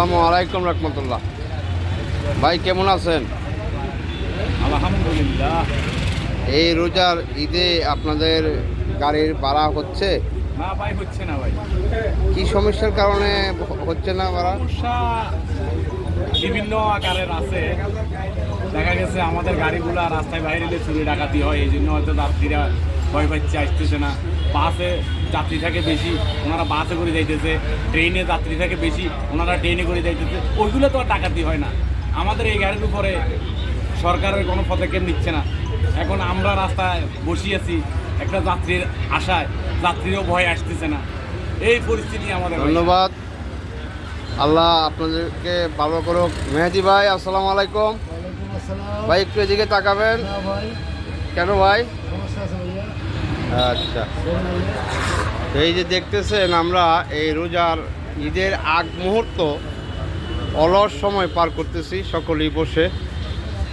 আসসালামু আলাইকুম রহমতুল্লাহ। ভাই কেমন আছেন? আলহামদুলিল্লাহ। এই রোজার ঈদে আপনাদের গাড়ির ভাড়া হচ্ছে? না ভাই, হচ্ছে না ভাই। কি সমস্যার কারণে হচ্ছে না ভাড়া? সমস্যা বিভিন্ন আকারের আছে। দেখা গেছে আমাদের গাড়িগুলো রাস্তায় বাইরে এলে চুরি ডাকাতি হয়, এই জন্য হয়তো যাত্রীরা ভয় পাচ্ছে, আসতেছে না। বাসে যাত্রী থাকে বেশি, ওনারা বাসে করে যাইতেছে। ট্রেনে যাত্রী থাকে বেশি, ওনারা ট্রেনে করে যাইতেছে। ওইগুলো তো আর ডাকাতি হয় না। আমাদের এই গাড়ির উপরে সরকারের কোনো পদক্ষেপ নিচ্ছে না। এখন আমরা রাস্তায় বসিয়েছি একটা যাত্রীর আশায়, যাত্রীরও ভয় আসতেছে না। এই পরিস্থিতি আমাদের। ধন্যবাদ, আল্লাহ আপনাদেরকে ভালো করুক। মেহেদি ভাই আসসালামু আলাইকুম। ভাই একটু এদিকে তাকাবেন। কেন ভাই? আচ্ছা, এই যে দেখতেছেন আমরা এই রোজার ঈদের আগ মুহূর্ত অলস সময় পার করতেছি সকলেই বসে।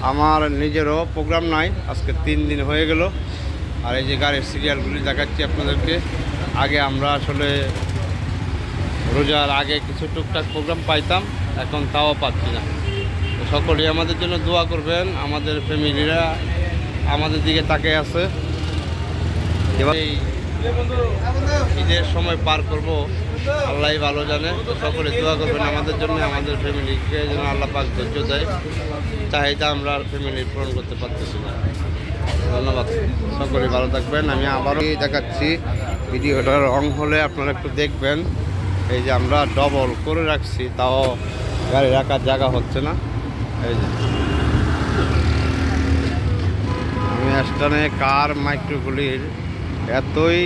আমার নিজেরও প্রোগ্রাম নাই, আজকে 3 দিন হয়ে গেল। আর এই যে গাড়ির সিরিয়ালগুলি দেখাচ্ছি আপনাদেরকে। আগে আমরা আসলে রোজার আগে কিছু টুকটাক প্রোগ্রাম পাইতাম, এখন তাও পাচ্ছি না। তো সকলেই আমাদের জন্য দোয়া করবেন। আমাদের ফ্যামিলিরা আমাদের দিকে তাকিয়ে আছে। এবার এই ঈদের সময় পার করব আল্লাহ ভালো জানে। তো সকলে দোয়া করবেন আমাদের জন্য, আমাদের ফ্যামিলিকে যেন আল্লাহ পাক ধৈর্য দেয়। চাহিদা আমরা ফ্যামিলি পূরণ করতে পারতেছি না। ধন্যবাদ, সকলে ভালো থাকবেন। আমি আবারও দেখাচ্ছি, ভিডিওটা রং হলে আপনারা একটু দেখবেন। এই যে আমরা ডবল করে রাখছি, তাও গাড়ি রাখার জায়গা হচ্ছে না। এই যে আমি স্টানে কার মাইক্রোগুলির এতই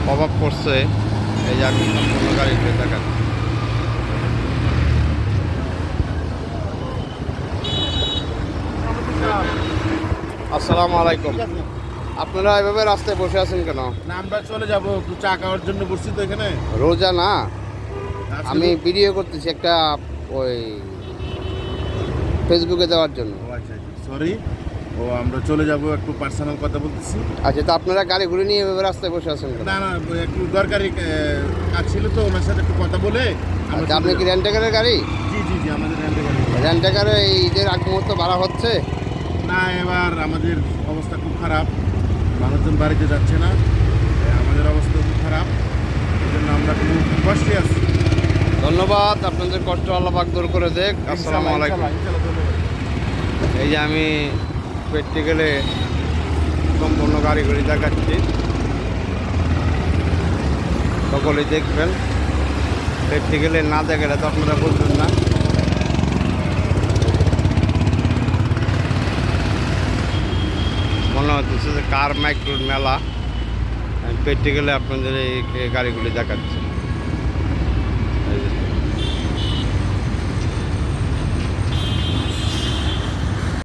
প্রভাব পড়ছে, এই যে আমি সম্পূর্ণ গাড়িতে দেখাচ্ছি। আসসালামু আলাইকুম। আপনারা এভাবে রাস্তায় বসে আছেন কেন? না, আমরা চলে যাবো, একটু চা খাওয়ার জন্য বসছি তো এখানে। রোজা না, আমি ভিডিও করতেছি একটা, ওই ফেসবুকে দেওয়ার জন্য। আচ্ছা, সরি। আমরা চলে যাব, একটু পার্সোনাল কথা বলতেছি। আচ্ছা, তো আপনারা গাড়ি ঘুরে নিয়ে এভাবে রাস্তায় বসে আছেন কেন? না না, একটু দরকারি কাজ ছিল তো, ওনার সাথে একটু কথা বলে আচ্ছা, আপনি কি রেন্টাকারের গাড়ি? জি জি জি, আমাদের রেন্টাকারে এই ঈদের আগ মুহূর্ত ভাড়া হচ্ছে না। এবার আমাদের অবস্থা খুব খারাপ, মানুষজন বাড়িতে যাচ্ছে না, আমাদের অবস্থা খুব খারাপ, এই জন্য আমরা খুব কষ্টে আছি। ধন্যবাদ, আপনাদের কষ্ট আল্লাহ পাক দূর করে দেখ। আসসালামু আলাইকুম। এই যে আমি প্র্যাকটিক্যালে সম্পূর্ণ গাড়িগুলি দেখাচ্ছি, সকলেই দেখবেন। প্র্যাকটিক্যালে না দেখালে তো আপনারা বুঝবেন না। মনে হচ্ছে যে কার মাইক্রোর মেলা। আমি প্র্যাকটিক্যালে আপনাদের এই গাড়িগুলি দেখাচ্ছি।